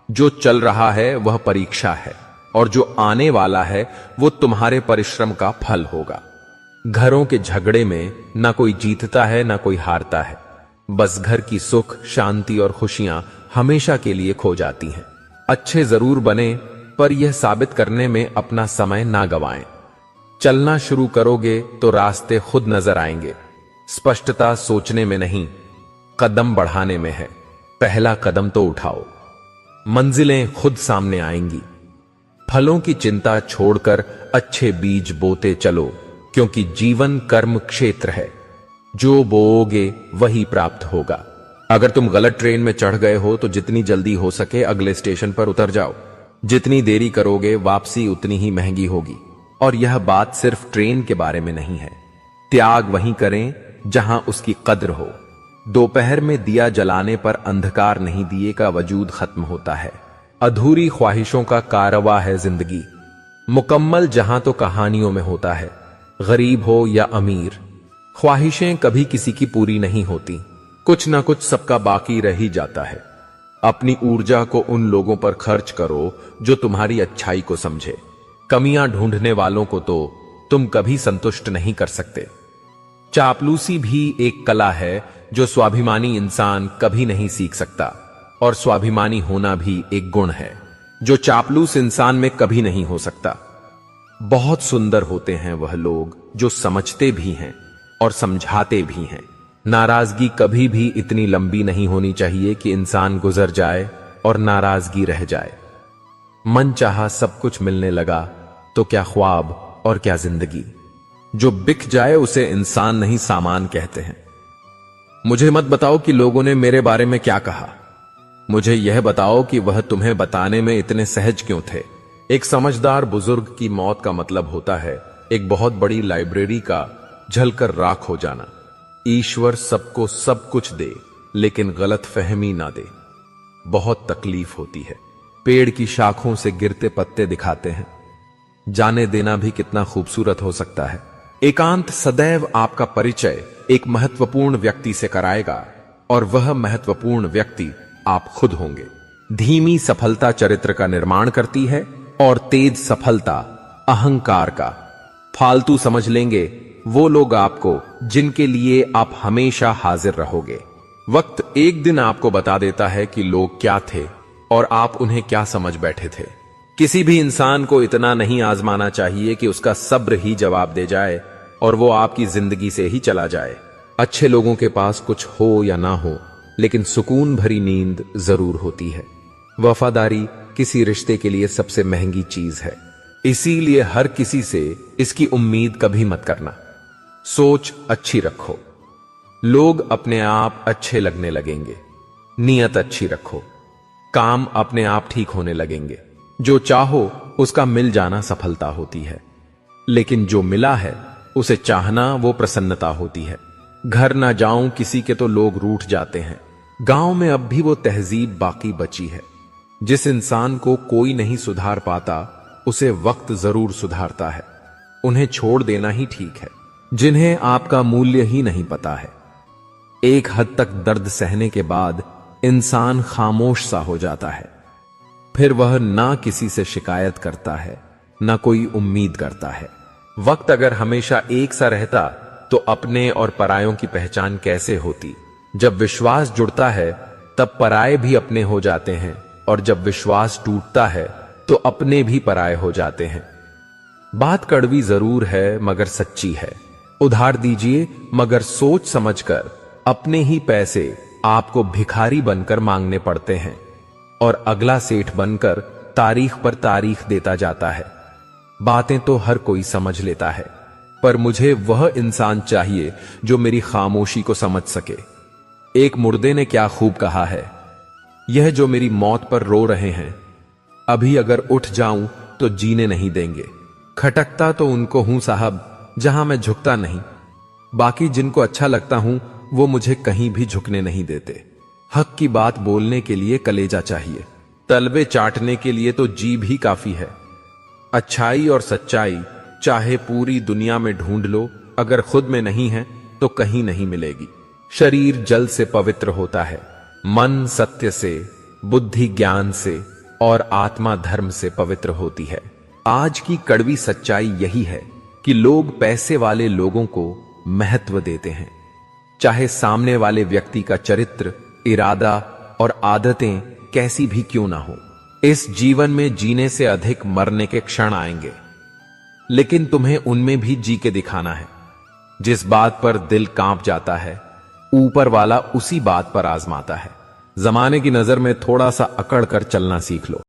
जो चल रहा है वह परीक्षा है और जो आने वाला है वो तुम्हारे परिश्रम का फल होगा। घरों के झगड़े में ना कोई जीतता है ना कोई हारता है, बस घर की सुख शांति और खुशियां हमेशा के लिए खो जाती हैं। अच्छे जरूर बने, पर यह साबित करने में अपना समय ना गवाएं। चलना शुरू करोगे तो रास्ते खुद नजर आएंगे। स्पष्टता सोचने में नहीं, कदम बढ़ाने में है। पहला कदम तो उठाओ, मंजिलें खुद सामने आएंगी। फलों की चिंता छोड़कर अच्छे बीज बोते चलो, क्योंकि जीवन कर्म क्षेत्र है। जो बोओगे वही प्राप्त होगा। अगर तुम गलत ट्रेन में चढ़ गए हो तो जितनी जल्दी हो सके अगले स्टेशन पर उतर जाओ। जितनी देरी करोगे वापसी उतनी ही महंगी होगी। और यह बात सिर्फ ट्रेन के बारे में नहीं है। त्याग वहीं करें जहां उसकी कद्र हो। दोपहर में दिया जलाने पर अंधकार नहीं, दिए का वजूद खत्म होता है। अधूरी ख्वाहिशों का कारवा है जिंदगी। मुकम्मल जहां तो कहानियों में होता है, गरीब हो या अमीर। ख्वाहिशें कभी किसी की पूरी नहीं होती, कुछ ना कुछ सबका बाकी रह ही जाता है। अपनी ऊर्जा को उन लोगों पर खर्च करो जो तुम्हारी अच्छाई को समझे। कमियां ढूंढने वालों को तो तुम कभी संतुष्ट नहीं कर सकते। चापलूसी भी एक कला है जो स्वाभिमानी इंसान कभी नहीं सीख सकता, और स्वाभिमानी होना भी एक गुण है जो चापलूस इंसान में कभी नहीं हो सकता। बहुत सुंदर होते हैं वह लोग जो समझते भी हैं और समझाते भी हैं। नाराजगी कभी भी इतनी लंबी नहीं होनी चाहिए कि इंसान गुजर जाए और नाराजगी रह जाए। मन चाहा सब कुछ मिलने लगा तो क्या ख्वाब और क्या जिंदगी। जो बिक जाए उसे इंसान नहीं सामान कहते हैं। मुझे मत बताओ कि लोगों ने मेरे बारे में क्या कहा, मुझे यह बताओ कि वह तुम्हें बताने में इतने सहज क्यों थे। एक समझदार बुजुर्ग की मौत का मतलब होता है एक बहुत बड़ी लाइब्रेरी का जलकर राख हो जाना। ईश्वर सबको सब कुछ दे लेकिन गलत फहमी ना दे। बहुत तकलीफ होती है। पेड़ की शाखों से गिरते पत्ते दिखाते हैं। जाने देना भी कितना खूबसूरत हो सकता है। एकांत सदैव आपका परिचय एक महत्वपूर्ण व्यक्ति से कराएगा, और वह महत्वपूर्ण व्यक्ति आप खुद होंगे। धीमी सफलता चरित्र का निर्माण करती है और तेज सफलता अहंकार का। फालतू समझ लेंगे वो लोग आपको जिनके लिए आप हमेशा हाजिर रहोगे। वक्त एक दिन आपको बता देता है कि लोग क्या थे और आप उन्हें क्या समझ बैठे थे। किसी भी इंसान को इतना नहीं आजमाना चाहिए कि उसका सब्र ही जवाब दे जाए और वो आपकी जिंदगी से ही चला जाए। अच्छे लोगों के पास कुछ हो या ना हो, लेकिन सुकून भरी नींद जरूर होती है। वफादारी किसी रिश्ते के लिए सबसे महंगी चीज है, इसीलिए हर किसी से इसकी उम्मीद कभी मत करना। सोच अच्छी रखो, लोग अपने आप अच्छे लगने लगेंगे। नीयत अच्छी रखो, काम अपने आप ठीक होने लगेंगे। जो चाहो उसका मिल जाना सफलता होती है, लेकिन जो मिला है उसे चाहना वो प्रसन्नता होती है। घर ना जाऊं किसी के तो लोग रूठ जाते हैं। गांव में अब भी वो तहजीब बाकी बची है। जिस इंसान को कोई नहीं सुधार पाता उसे वक्त जरूर सुधारता है। उन्हें छोड़ देना ही ठीक है जिन्हें आपका मूल्य ही नहीं पता है। एक हद तक दर्द सहने के बाद इंसान खामोश सा हो जाता है। फिर वह ना किसी से शिकायत करता है ना कोई उम्मीद करता है। वक्त अगर हमेशा एक सा रहता तो अपने और परायों की पहचान कैसे होती। जब विश्वास जुड़ता है तब पराये भी अपने हो जाते हैं, और जब विश्वास टूटता है तो अपने भी पराये हो जाते हैं। बात कड़वी जरूर है मगर सच्ची है। उधार दीजिए मगर सोच समझकर। अपने ही पैसे आपको भिखारी बनकर मांगने पड़ते हैं, और अगला सेठ बनकर तारीख पर तारीख देता जाता है। बातें तो हर कोई समझ लेता है, पर मुझे वह इंसान चाहिए जो मेरी खामोशी को समझ सके। एक मुर्दे ने क्या खूब कहा है, यह जो मेरी मौत पर रो रहे हैं, अभी अगर उठ जाऊं तो जीने नहीं देंगे। खटकता तो उनको हूं साहब जहां मैं झुकता नहीं। बाकी जिनको अच्छा लगता हूं वो मुझे कहीं भी झुकने नहीं देते। हक की बात बोलने के लिए कलेजा चाहिए, तलवे चाटने के लिए तो जीभ ही काफी है। अच्छाई और सच्चाई चाहे पूरी दुनिया में ढूंढ लो, अगर खुद में नहीं है तो कहीं नहीं मिलेगी। शरीर जल से पवित्र होता है, मन सत्य से, बुद्धि ज्ञान से, और आत्मा धर्म से पवित्र होती है। आज की कड़वी सच्चाई यही है कि लोग पैसे वाले लोगों को महत्व देते हैं, चाहे सामने वाले व्यक्ति का चरित्र, इरादा और आदतें कैसी भी क्यों ना हो। इस जीवन में जीने से अधिक मरने के क्षण आएंगे, लेकिन तुम्हें उनमें भी जी के दिखाना है। जिस बात पर दिल कांप जाता है, ऊपर वाला उसी बात पर आजमाता है। जमाने की नजर में थोड़ा सा अकड़ कर चलना सीख लो।